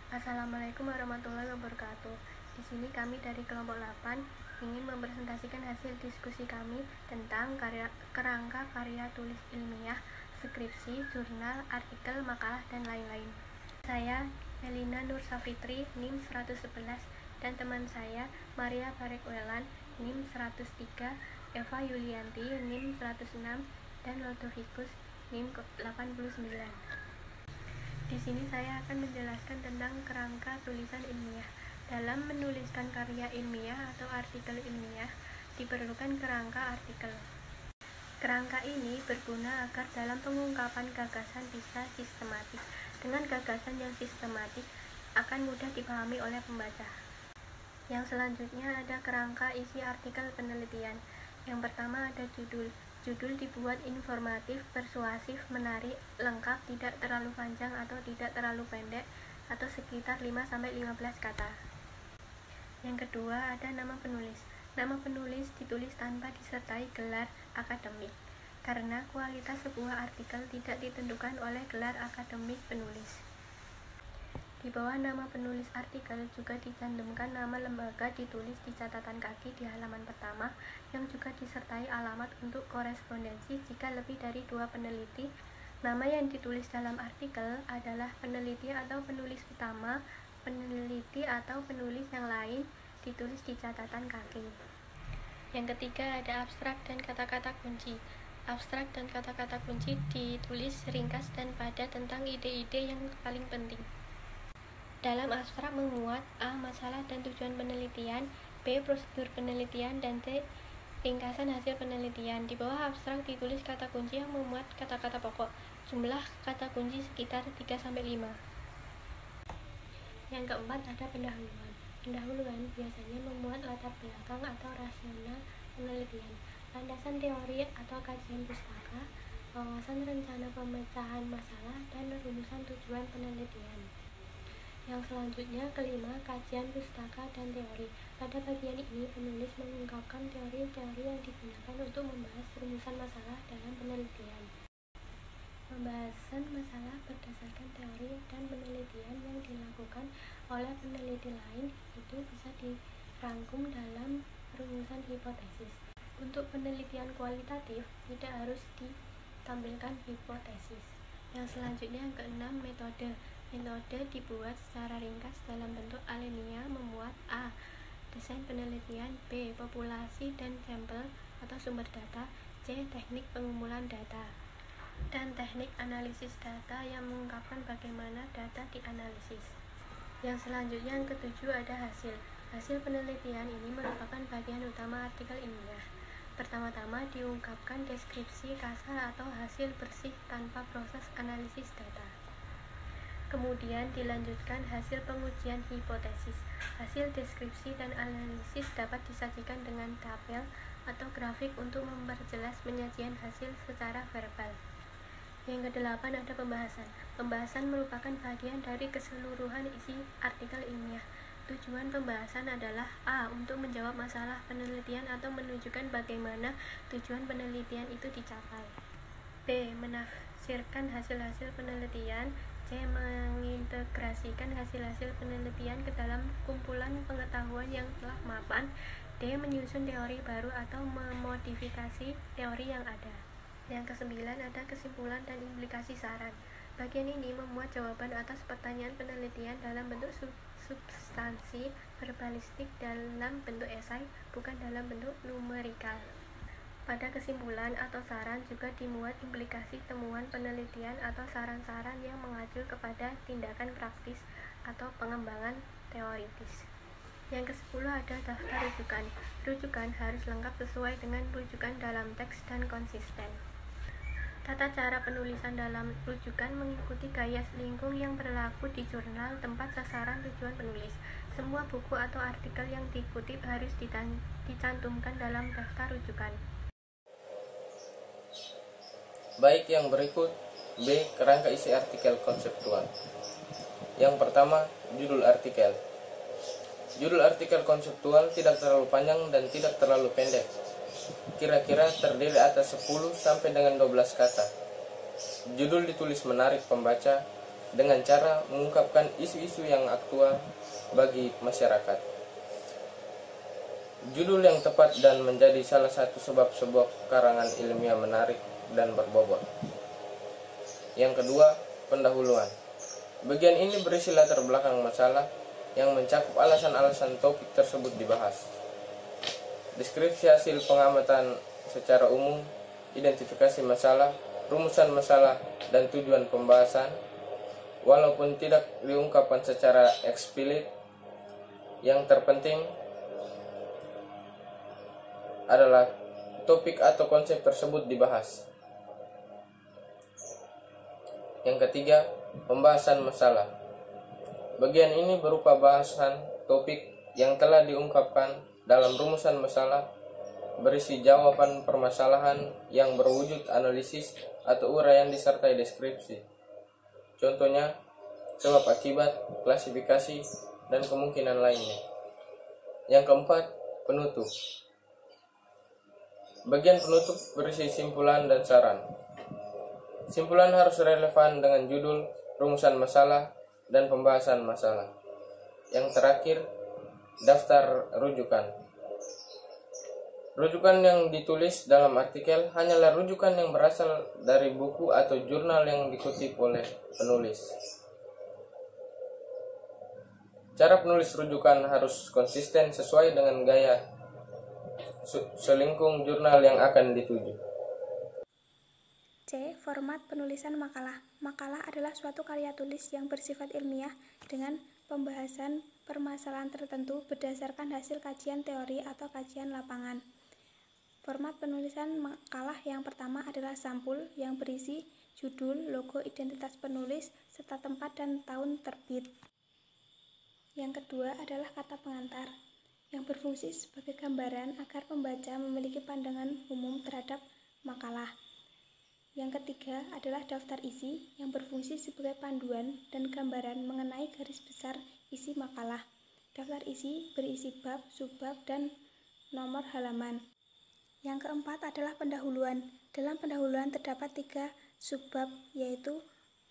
Assalamualaikum warahmatullahi wabarakatuh. Di sini kami dari kelompok 8 ingin mempresentasikan hasil diskusi kami tentang kerangka karya tulis ilmiah, skripsi, jurnal, artikel, makalah, dan lain-lain. Saya Melina Nur Safitri, NIM 111, dan teman saya Maria Barekwelan, NIM 103, Eva Yulianti, NIM 106, dan Lodovicus, NIM 89. Di sini saya akan menjelaskan tentang kerangka tulisan ilmiah. Dalam menuliskan karya ilmiah atau artikel ilmiah, diperlukan kerangka artikel. Kerangka ini berguna agar dalam pengungkapan gagasan bisa sistematis. Dengan gagasan yang sistematis, akan mudah dipahami oleh pembaca. Yang selanjutnya ada kerangka isi artikel penelitian. Yang pertama ada judul. Judul dibuat informatif, persuasif, menarik, lengkap, tidak terlalu panjang atau tidak terlalu pendek, atau sekitar 5-15 kata. Yang kedua ada nama penulis. Nama penulis ditulis tanpa disertai gelar akademik, karena kualitas sebuah artikel tidak ditentukan oleh gelar akademik penulis. Di bawah nama penulis artikel juga dicantumkan nama lembaga ditulis di catatan kaki di halaman pertama, yang juga disertai alamat untuk korespondensi jika lebih dari 2 peneliti. Nama yang ditulis dalam artikel adalah peneliti atau penulis utama, peneliti atau penulis yang lain ditulis di catatan kaki. Yang ketiga ada abstrak dan kata-kata kunci. Abstrak dan kata-kata kunci ditulis ringkas dan padat tentang ide-ide yang paling penting. Dalam abstrak memuat A. Masalah dan tujuan penelitian, B. Prosedur penelitian, dan C. Ringkasan hasil penelitian. Di bawah abstrak ditulis kata kunci yang memuat kata-kata pokok. Jumlah kata kunci sekitar 3-5. Yang keempat ada pendahuluan. Pendahuluan biasanya memuat latar belakang atau rasional penelitian, landasan teori atau kajian pustaka, wawasan rencana pemecahan masalah, dan rumusan tujuan penelitian. Yang selanjutnya kelima, kajian pustaka dan teori. Pada bagian ini penulis mengungkapkan teori-teori yang digunakan untuk membahas rumusan masalah dalam penelitian. Pembahasan masalah berdasarkan teori dan penelitian yang dilakukan oleh peneliti lain itu bisa dirangkum dalam rumusan hipotesis. Untuk penelitian kualitatif tidak harus ditampilkan hipotesis. Yang selanjutnya yang keenam, metode. Metode dibuat secara ringkas dalam bentuk alinea memuat A. Desain penelitian, B. Populasi dan sampel atau sumber data, C. Teknik pengumpulan data, dan teknik analisis data yang mengungkapkan bagaimana data dianalisis. Yang selanjutnya yang ketujuh ada hasil. Hasil penelitian ini merupakan bagian utama artikel ilmiah. Pertama-tama diungkapkan deskripsi kasar atau hasil bersih tanpa proses analisis data. Kemudian dilanjutkan hasil pengujian hipotesis. Hasil deskripsi dan analisis dapat disajikan dengan tabel atau grafik untuk memperjelas penyajian hasil secara verbal. Yang kedelapan ada pembahasan. Pembahasan merupakan bagian dari keseluruhan isi artikel ilmiah. Tujuan pembahasan adalah A. Untuk menjawab masalah penelitian atau menunjukkan bagaimana tujuan penelitian itu dicapai, B. Menafsirkan hasil-hasil penelitian, C. Mengintegrasikan hasil-hasil penelitian ke dalam kumpulan pengetahuan yang telah mapan, D. Menyusun teori baru atau memodifikasi teori yang ada. Yang kesembilan ada kesimpulan dan implikasi saran. Bagian ini memuat jawaban atas pertanyaan penelitian dalam bentuk substansi verbalistik dalam bentuk esai, bukan dalam bentuk numerikal. Pada kesimpulan atau saran juga dimuat implikasi temuan penelitian atau saran-saran yang mengacu kepada tindakan praktis atau pengembangan teoritis. Yang ke-10 ada daftar rujukan. Rujukan harus lengkap sesuai dengan rujukan dalam teks dan konsisten. Tata cara penulisan dalam rujukan mengikuti gaya selingkung yang berlaku di jurnal tempat sasaran tujuan penulis. Semua buku atau artikel yang dikutip harus dicantumkan dalam daftar rujukan. Baik, yang berikut B. Kerangka isi artikel konseptual. Yang pertama, judul artikel. Judul artikel konseptual tidak terlalu panjang dan tidak terlalu pendek. Kira-kira terdiri atas 10 sampai dengan 12 kata. Judul ditulis menarik pembaca, dengan cara mengungkapkan isu-isu yang aktual bagi masyarakat. Judul yang tepat dan menjadi salah satu sebab sebuah karangan ilmiah menarik dan berbobot. Yang kedua, pendahuluan. Bagian ini berisi latar belakang masalah yang mencakup alasan-alasan topik tersebut dibahas. Deskripsi hasil pengamatan secara umum, identifikasi masalah, rumusan masalah, dan tujuan pembahasan. Walaupun tidak diungkapkan secara eksplisit, yang terpenting adalah topik atau konsep tersebut dibahas. Yang ketiga, pembahasan masalah. Bagian ini berupa bahasan topik yang telah diungkapkan dalam rumusan masalah, berisi jawaban permasalahan yang berwujud analisis atau uraian disertai deskripsi. Contohnya, sebab akibat, klasifikasi, dan kemungkinan lainnya. Yang keempat, penutup. Bagian penutup berisi simpulan dan saran. Simpulan harus relevan dengan judul, rumusan masalah, dan pembahasan masalah. Yang terakhir, daftar rujukan. Rujukan yang ditulis dalam artikel hanyalah rujukan yang berasal dari buku atau jurnal yang dikutip oleh penulis. Cara penulis rujukan harus konsisten sesuai dengan gaya selingkung jurnal yang akan dituju. C. Format penulisan makalah. Makalah adalah suatu karya tulis yang bersifat ilmiah dengan pembahasan permasalahan tertentu berdasarkan hasil kajian teori atau kajian lapangan. Format penulisan makalah yang pertama adalah sampul yang berisi judul, logo, identitas penulis, serta tempat dan tahun terbit. Yang kedua adalah kata pengantar yang berfungsi sebagai gambaran agar pembaca memiliki pandangan umum terhadap makalah. Yang ketiga adalah daftar isi yang berfungsi sebagai panduan dan gambaran mengenai garis besar isi makalah. Daftar isi berisi bab, subbab, dan nomor halaman. Yang keempat adalah pendahuluan. Dalam pendahuluan terdapat 3 subbab, yaitu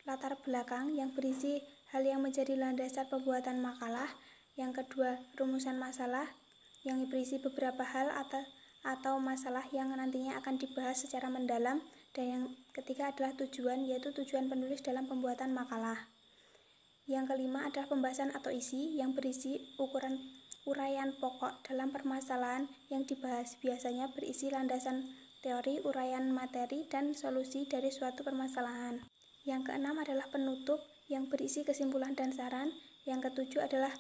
latar belakang yang berisi hal yang menjadi landasan pembuatan makalah. Yang kedua, rumusan masalah yang berisi beberapa hal atau masalah yang nantinya akan dibahas secara mendalam. Dan yang ketiga adalah tujuan, yaitu tujuan penulis dalam pembuatan makalah. Yang kelima adalah pembahasan atau isi yang berisi uraian pokok dalam permasalahan yang dibahas, biasanya berisi landasan teori, uraian materi, dan solusi dari suatu permasalahan. Yang keenam adalah penutup yang berisi kesimpulan dan saran. Yang ketujuh adalah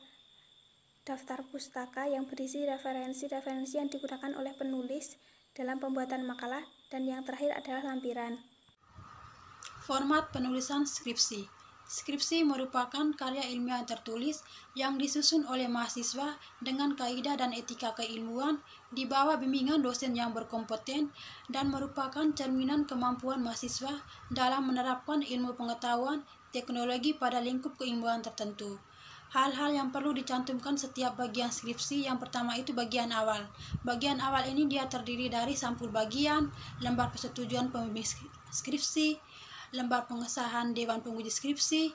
daftar pustaka yang berisi referensi-referensi yang digunakan oleh penulis dalam pembuatan makalah. Dan yang terakhir adalah lampiran. Format penulisan skripsi. Skripsi merupakan karya ilmiah tertulis yang disusun oleh mahasiswa dengan kaidah dan etika keilmuan di bawah bimbingan dosen yang berkompeten dan merupakan cerminan kemampuan mahasiswa dalam menerapkan ilmu pengetahuan teknologi pada lingkup keilmuan tertentu. Hal-hal yang perlu dicantumkan setiap bagian skripsi. Yang pertama itu bagian awal. Bagian awal ini dia terdiri dari sampul bagian, lembar persetujuan pembimbing skripsi, lembar pengesahan dewan penguji skripsi,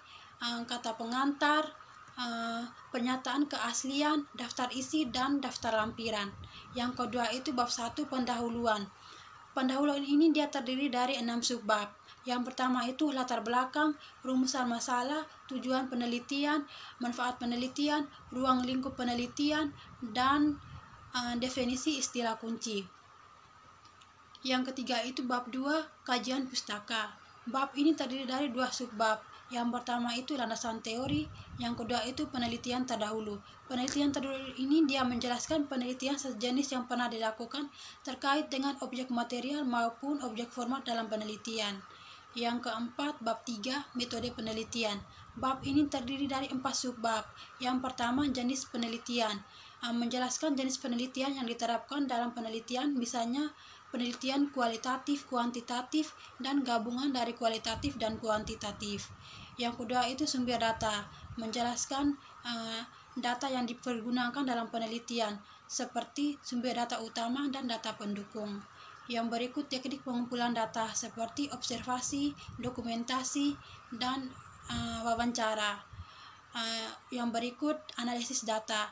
kata pengantar, pernyataan keaslian, daftar isi, dan daftar lampiran. Yang kedua itu bab 1 pendahuluan. Pendahuluan ini dia terdiri dari 6 subbab. Yang pertama itu latar belakang, rumusan masalah, tujuan penelitian, manfaat penelitian, ruang lingkup penelitian, dan definisi istilah kunci. Yang ketiga itu bab 2, kajian pustaka. Bab ini terdiri dari 2 subbab. Yang pertama itu landasan teori, yang kedua itu penelitian terdahulu. Penelitian terdahulu ini dia menjelaskan penelitian sejenis yang pernah dilakukan terkait dengan objek material maupun objek formal dalam penelitian. Yang keempat, bab 3, metode penelitian. Bab ini terdiri dari 4 subbab. Yang pertama, jenis penelitian. Menjelaskan jenis penelitian yang diterapkan dalam penelitian, misalnya penelitian kualitatif, kuantitatif, dan gabungan dari kualitatif dan kuantitatif. Yang kedua itu sumber data. Menjelaskan data yang dipergunakan dalam penelitian, seperti sumber data utama dan data pendukung. Yang berikut teknik pengumpulan data seperti observasi, dokumentasi, dan wawancara. Yang berikut analisis data.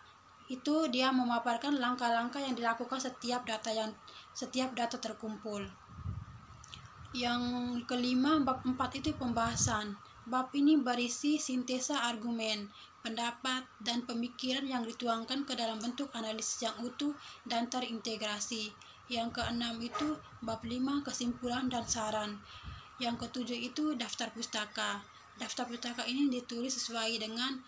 Itu dia memaparkan langkah-langkah yang dilakukan setiap data terkumpul. Yang kelima, bab 4 itu pembahasan. Bab ini berisi sintesa argumen, pendapat, dan pemikiran yang dituangkan ke dalam bentuk analisis yang utuh dan terintegrasi. Yang keenam itu bab 5, kesimpulan dan saran. Yang ketujuh itu daftar pustaka. Daftar pustaka ini ditulis sesuai dengan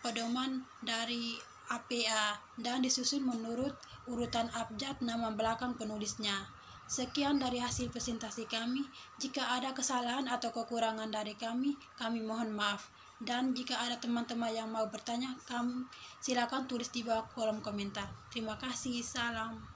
pedoman dari APA dan disusun menurut urutan abjad nama belakang penulisnya. Sekian dari hasil presentasi kami. Jika ada kesalahan atau kekurangan dari kami mohon maaf. Dan jika ada teman-teman yang mau bertanya, silakan tulis di bawah kolom komentar. Terima kasih, salam.